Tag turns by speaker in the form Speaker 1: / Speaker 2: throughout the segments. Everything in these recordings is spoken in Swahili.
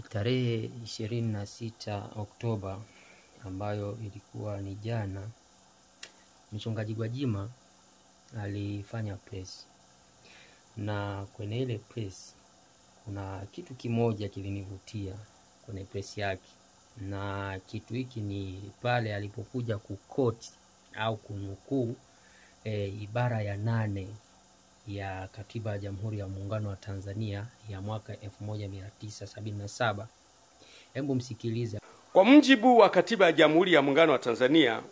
Speaker 1: Tarehe 26 Oktoba ambayo ilikuwa ni jana, Mchungaji Gwajima alifanya press, na kwenye ile press kuna kitu kimoja kilinivutia kwenye press yake, na kitu hiki ni pale alipokuja kukoti au kunukuu ibara ya 8 ya Katiba ya Jamhuri ya Muungano wa Tanzania ya mwaka 1977. Hebu msikilize.
Speaker 2: Kwa mujibu wa Katiba ya Jamhuri ya Muungano wa Tanzania,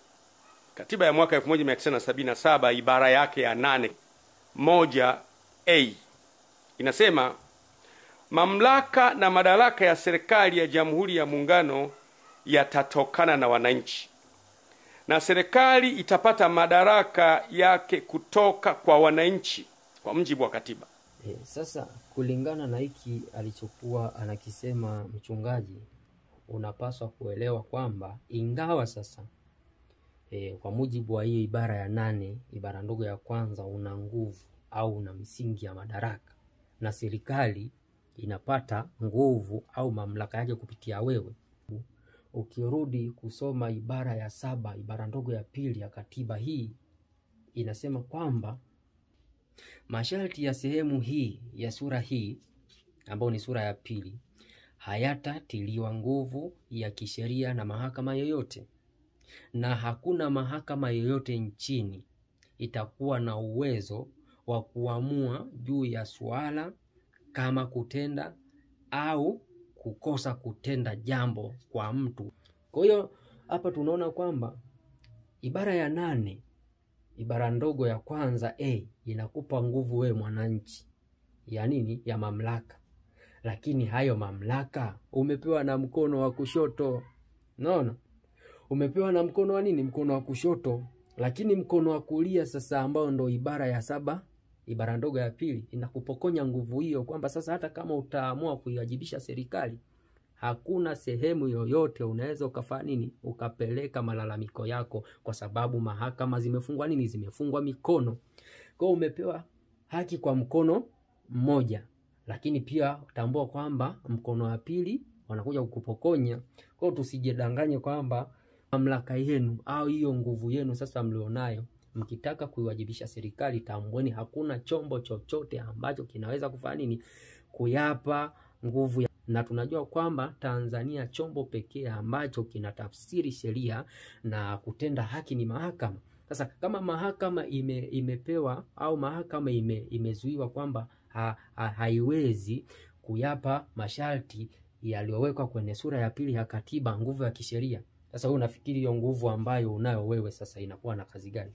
Speaker 2: Katiba ya mwaka 1977 ibara yake ya 8(1)(a) inasema mamlaka na madaraka ya serikali ya Jamhuri ya Muungano yatatokana na wananchi, na serikali itapata madaraka yake kutoka kwa wananchi kwa mujibu wa katiba.
Speaker 1: Sasa kulingana na hiki alichokuwa anakisema mchungaji, unapaswa kuelewa kwamba ingawa sasa kwa mujibu wa hiyo ibara ya 8 ibara ndogo ya kwanza una nguvu au una misingi ya madaraka, na serikali inapata nguvu au mamlaka yake kupitia wewe. Ukirudi kusoma ibara ya 7 ibara ndogo ya pili ya katiba hii inasema kwamba masharti ya sehemu hii ya sura hii ambayo ni sura ya pili hayatatiliwa nguvu ya kisheria na mahakama yoyote, na hakuna mahakama yoyote nchini itakuwa na uwezo wa kuamua juu ya suala kama kutenda au kukosa kutenda jambo kwa mtu. Kwa hiyo hapa tunaona kwamba ibara ya 8 ibara ndogo ya kwanza inakupa nguvu we mwananchi ya nini? Ya mamlaka. Lakini hayo mamlaka umepewa na mkono wa kushoto. Unaona? Umepewa na mkono wa nini? Mkono wa kushoto. Lakini mkono wa kulia sasa, ambao ndo ibara ya 7 ibara ndogo ya pili, inakupokonya nguvu hiyo, kwamba sasa hata kama utaamua kuiwajibisha serikali, hakuna sehemu yoyote unaweza ukafanya nini? Ukapeleka malalamiko yako, kwa sababu mahakama zimefungwa nini? Zimefungwa mikono. Kwa hiyo umepewa haki kwa mkono mmoja, lakini pia tambua kwamba mkono wa pili wanakuja kukupokonya. Kwa hiyo tusijedanganye kwamba mamlaka yenu au hiyo nguvu yenu sasa mlionayo, mkitaka kuiwajibisha serikali, tambueni hakuna chombo chochote ambacho kinaweza kufanya nini? Kuyapa nguvu. Na tunajua kwamba Tanzania chombo pekee ambacho kinatafsiri sheria na kutenda haki ni mahakama. Sasa kama mahakama imepewa au mahakama imezuiwa kwamba haiwezi kuyapa masharti yaliyowekwa kwenye sura ya pili ya katiba nguvu ya kisheria, sasa wewe unafikiri hiyo nguvu ambayo unayo wewe sasa inakuwa na kazi gani?